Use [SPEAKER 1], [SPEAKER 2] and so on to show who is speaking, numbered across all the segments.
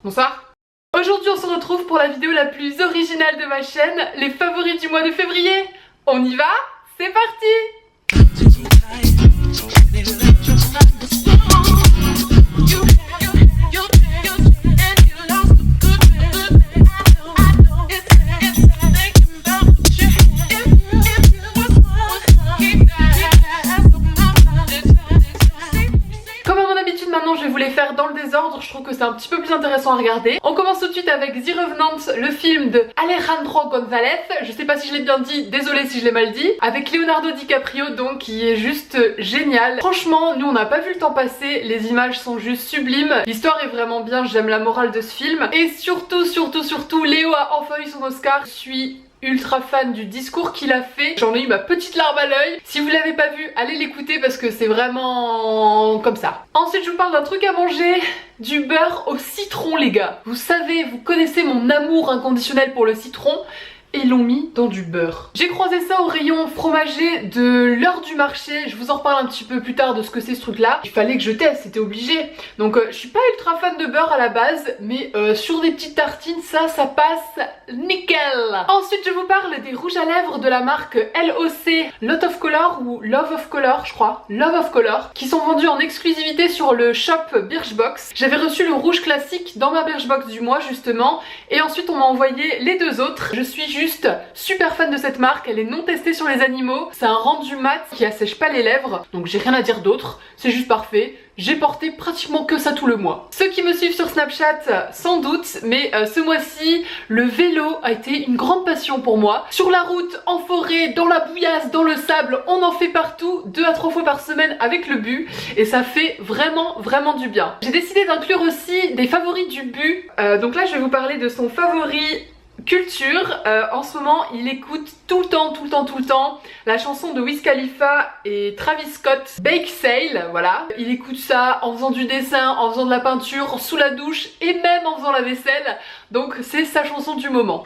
[SPEAKER 1] Bonsoir. Aujourd'hui on se retrouve pour la vidéo la plus originale de ma chaîne, les favoris du mois de février. On y va? C'est parti! Maintenant je vais vous les faire dans le désordre, je trouve que c'est un petit peu plus intéressant à regarder. On commence tout de suite avec The Revenant, le film de Alejandro González. Je sais pas si je l'ai bien dit, désolée si je l'ai mal dit. Avec Leonardo DiCaprio donc, qui est juste génial. Franchement, nous on n'a pas vu le temps passer, les images sont juste sublimes. L'histoire est vraiment bien, j'aime la morale de ce film. Et surtout, Léo a enfin eu son Oscar. Je suis ultra fan du discours qu'il a fait, j'en ai eu ma petite larme à l'œil. Si vous l'avez pas vu, allez l'écouter parce que c'est vraiment comme ça. Ensuite je vous parle d'un truc à manger, du beurre au citron les gars. Vous savez, vous connaissez mon amour inconditionnel pour le citron. Et l'ont mis dans du beurre. J'ai croisé ça au rayon fromager de l'heure du marché. Je vous en reparle un petit peu plus tard de ce que c'est ce truc là. Il fallait que je teste, c'était obligé. Donc je suis pas ultra fan de beurre à la base, mais sur des petites tartines ça passe nickel. Ensuite je vous parle des rouges à lèvres de la marque LOC, Lot of Color ou Love of Color je crois, Love of Color, qui sont vendus en exclusivité sur le shop Birchbox. J'avais reçu le rouge classique dans ma Birchbox du mois justement, et ensuite on m'a envoyé les deux autres. Je suis juste super fan de cette marque, elle est non testée sur les animaux, c'est un rendu mat qui assèche pas les lèvres, donc j'ai rien à dire d'autre, c'est juste parfait. J'ai porté pratiquement que ça tout le mois. Ceux qui me suivent sur Snapchat sans doute, mais ce mois-ci le vélo a été une grande passion pour moi. Sur la route, en forêt, dans la bouillasse, dans le sable, on en fait partout, 2 à 3 fois par semaine avec le but, et ça fait vraiment du bien. J'ai décidé d'inclure aussi des favoris du but, donc là je vais vous parler de son favori culture. En ce moment il écoute tout le temps la chanson de Wiz Khalifa et Travis Scott, Bake Sale, voilà. Il écoute ça en faisant du dessin, en faisant de la peinture, sous la douche et même en faisant la vaisselle, donc c'est sa chanson du moment.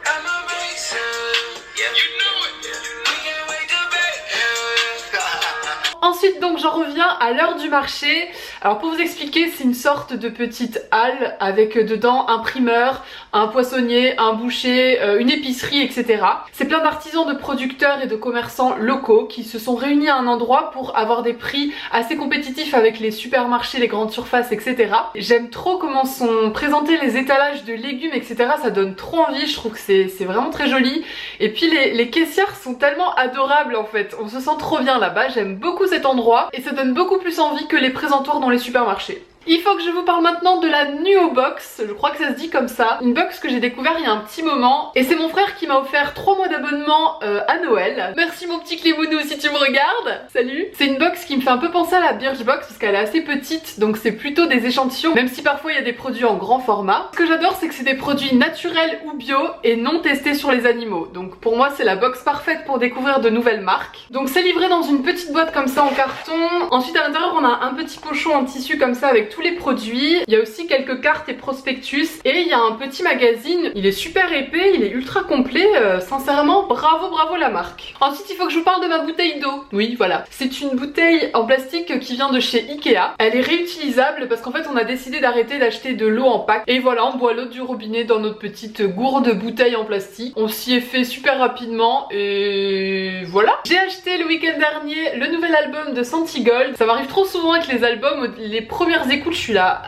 [SPEAKER 1] Ensuite donc j'en reviens à l'heure du marché. Alors pour vous expliquer, c'est une sorte de petite halle avec dedans un primeur, un poissonnier, un boucher, une épicerie, etc. C'est plein d'artisans, de producteurs et de commerçants locaux qui se sont réunis à un endroit pour avoir des prix assez compétitifs avec les supermarchés, les grandes surfaces, etc. J'aime trop comment sont présentés les étalages de légumes, etc. Ça donne trop envie, je trouve que c'est vraiment très joli. Et puis les caissières sont tellement adorables en fait, on se sent trop bien là-bas, j'aime beaucoup cet endroit et ça donne beaucoup plus envie que les présentoirs dans les supermarchés. Il faut que je vous parle maintenant de la Nuo Box, je crois que ça se dit comme ça. Une box que j'ai découvert il y a un petit moment, et c'est mon frère qui m'a offert 3 mois d'abonnement à Noël. Merci mon petit Climounou si tu me regardes, salut. C'est une box qui me fait un peu penser à la Birchbox parce qu'elle est assez petite, donc c'est plutôt des échantillons, même si parfois il y a des produits en grand format. Ce que j'adore c'est que c'est des produits naturels ou bio et non testés sur les animaux, donc pour moi c'est la box parfaite pour découvrir de nouvelles marques. Donc c'est livré dans une petite boîte comme ça en carton. Ensuite à l'intérieur on a un petit pochon en tissu comme ça avec tous les produits, il y a aussi quelques cartes et prospectus et il y a un petit magazine, il est super épais, il est ultra complet, sincèrement bravo la marque. Ensuite il faut que je vous parle de ma bouteille d'eau. Oui voilà, c'est une bouteille en plastique qui vient de chez Ikea, elle est réutilisable parce qu'en fait on a décidé d'arrêter d'acheter de l'eau en pack et voilà on boit l'eau du robinet dans notre petite gourde bouteille en plastique. On s'y est fait super rapidement et voilà. J'ai acheté le week-end dernier le nouvel album de Santigold, ça m'arrive trop souvent avec les albums, les premières écoutes je suis là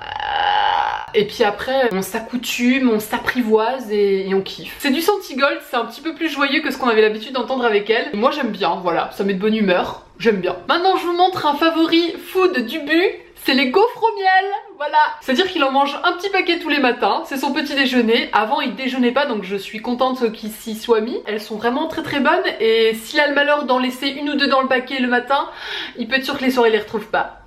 [SPEAKER 1] et puis après on s'accoutume, on s'apprivoise et on kiffe. C'est du Santigold, c'est un petit peu plus joyeux que ce qu'on avait l'habitude d'entendre avec elle. Moi j'aime bien, voilà, ça met de bonne humeur, j'aime bien. Maintenant je vous montre un favori food du but, c'est les gaufres au miel, voilà. C'est-à-dire qu'il en mange un petit paquet tous les matins, c'est son petit déjeuner. Avant il déjeunait pas donc je suis contente qu'il s'y soit mis. Elles sont vraiment très bonnes et s'il a le malheur d'en laisser 1 ou 2 dans le paquet le matin, il peut être sûr que les soirs il les retrouve pas.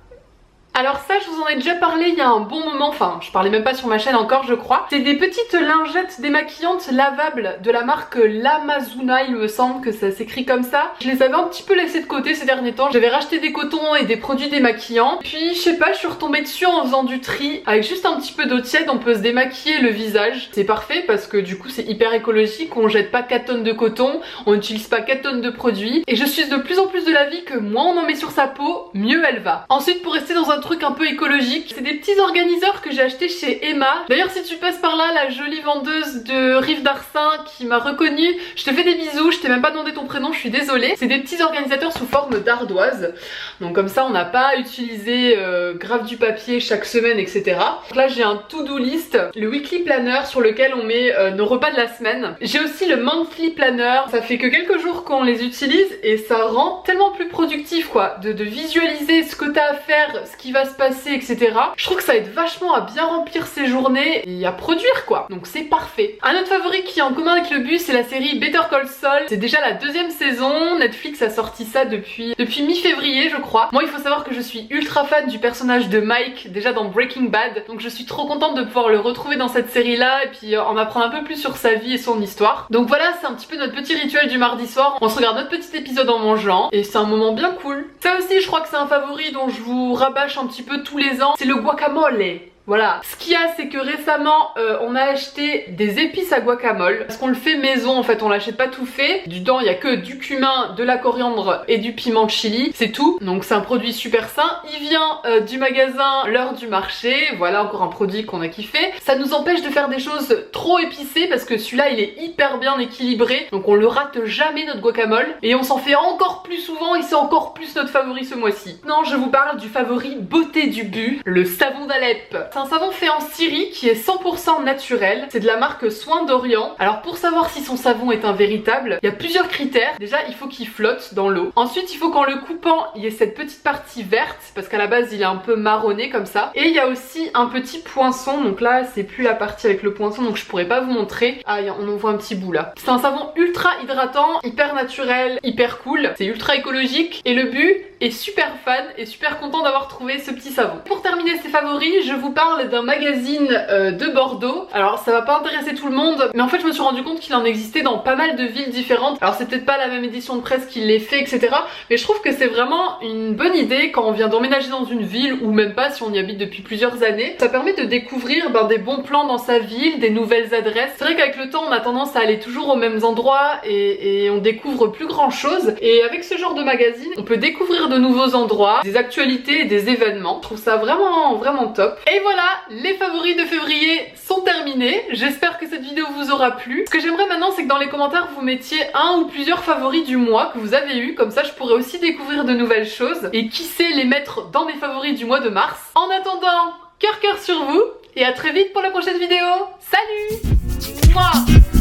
[SPEAKER 1] Alors ça je vous en ai déjà parlé il y a un bon moment, enfin je parlais même pas sur ma chaîne encore je crois. C'est des petites lingettes démaquillantes lavables de la marque Lamazuna, il me semble que ça s'écrit comme ça. Je les avais un petit peu laissées de côté ces derniers temps, j'avais racheté des cotons et des produits démaquillants. Puis je sais pas, je suis retombée dessus en faisant du tri. Avec juste un petit peu d'eau tiède on peut se démaquiller le visage. C'est parfait parce que du coup c'est hyper écologique, on jette pas 4 tonnes de coton, on n'utilise pas 4 tonnes de produits. Et je suis de plus en plus de l'avis que moins on en met sur sa peau, mieux elle va. Ensuite pour rester dans un truc truc un peu écologique. C'est des petits organiseurs que j'ai achetés chez Emma. D'ailleurs si tu passes par là, la jolie vendeuse de Rive d'Arcin qui m'a reconnue, je te fais des bisous, je t'ai même pas demandé ton prénom, je suis désolée. C'est des petits organisateurs sous forme d'ardoise. Donc comme ça on n'a pas à utiliser grave du papier chaque semaine, etc. Donc là j'ai un to-do list, le weekly planner sur lequel on met nos repas de la semaine. J'ai aussi le monthly planner, ça fait que quelques jours qu'on les utilise et ça rend tellement plus productif quoi, de visualiser ce que t'as à faire, ce qui va se passer, etc. Je trouve que ça aide vachement à bien remplir ses journées et à produire quoi, donc c'est parfait. Un autre favori qui est en commun avec le bus, c'est la série Better Call Saul. C'est déjà la 2e saison, Netflix a sorti ça depuis mi-février je crois. Moi il faut savoir que je suis ultra fan du personnage de Mike, déjà dans Breaking Bad, donc je suis trop contente de pouvoir le retrouver dans cette série là et puis en apprendre un peu plus sur sa vie et son histoire. Donc voilà, c'est un petit peu notre petit rituel du mardi soir, on se regarde notre petit épisode en mangeant et c'est un moment bien cool. Ça aussi je crois que c'est un favori dont je vous rabâche un petit peu tous les ans, c'est le guacamole. Voilà, ce qu'il y a c'est que récemment on a acheté des épices à guacamole parce qu'on le fait maison en fait, on l'achète pas tout fait. Dedans il y a que du cumin, de la coriandre et du piment de chili, c'est tout. Donc c'est un produit super sain, il vient du magasin L'Heure du Marché, voilà encore un produit qu'on a kiffé. Ça nous empêche de faire des choses trop épicées parce que celui-là il est hyper bien équilibré, donc on le rate jamais notre guacamole et on s'en fait encore plus souvent et c'est encore plus notre favori ce mois-ci. Non, je vous parle du favori beauté du but, le savon d'Alep. C'est un savon fait en Syrie qui est 100% naturel, c'est de la marque Soins d'Orient. Alors pour savoir si son savon est un véritable, il y a plusieurs critères. Déjà il faut qu'il flotte dans l'eau. Ensuite il faut qu'en le coupant il y ait cette petite partie verte parce qu'à la base il est un peu marronné comme ça. Et il y a aussi un petit poinçon, donc là c'est plus la partie avec le poinçon donc je pourrais pas vous montrer. Ah on en voit un petit bout là. C'est un savon ultra hydratant, hyper naturel, hyper cool, c'est ultra écologique et le but est super fan et super content d'avoir trouvé ce petit savon. Pour terminer ces favoris, je vous parle d'un magazine de Bordeaux. Alors ça va pas intéresser tout le monde, mais en fait je me suis rendu compte qu'il en existait dans pas mal de villes différentes. Alors c'est peut-être pas la même édition de presse qui les fait, etc. Mais je trouve que c'est vraiment une bonne idée quand on vient d'emménager dans une ville, ou même pas si on y habite depuis plusieurs années. Ça permet de découvrir des bons plans dans sa ville, des nouvelles adresses. C'est vrai qu'avec le temps on a tendance à aller toujours aux mêmes endroits et on découvre plus grand chose. Et avec ce genre de magazine, on peut découvrir de nouveaux endroits, des actualités et des événements. Je trouve ça vraiment top. Et voilà, les favoris de février sont terminés. J'espère que cette vidéo vous aura plu. Ce que j'aimerais maintenant, c'est que dans les commentaires vous mettiez un ou plusieurs favoris du mois que vous avez eu. Comme ça je pourrais aussi découvrir de nouvelles choses et qui sait les mettre dans mes favoris du mois de mars. En attendant, cœur sur vous et à très vite pour la prochaine vidéo. Salut! Mouah.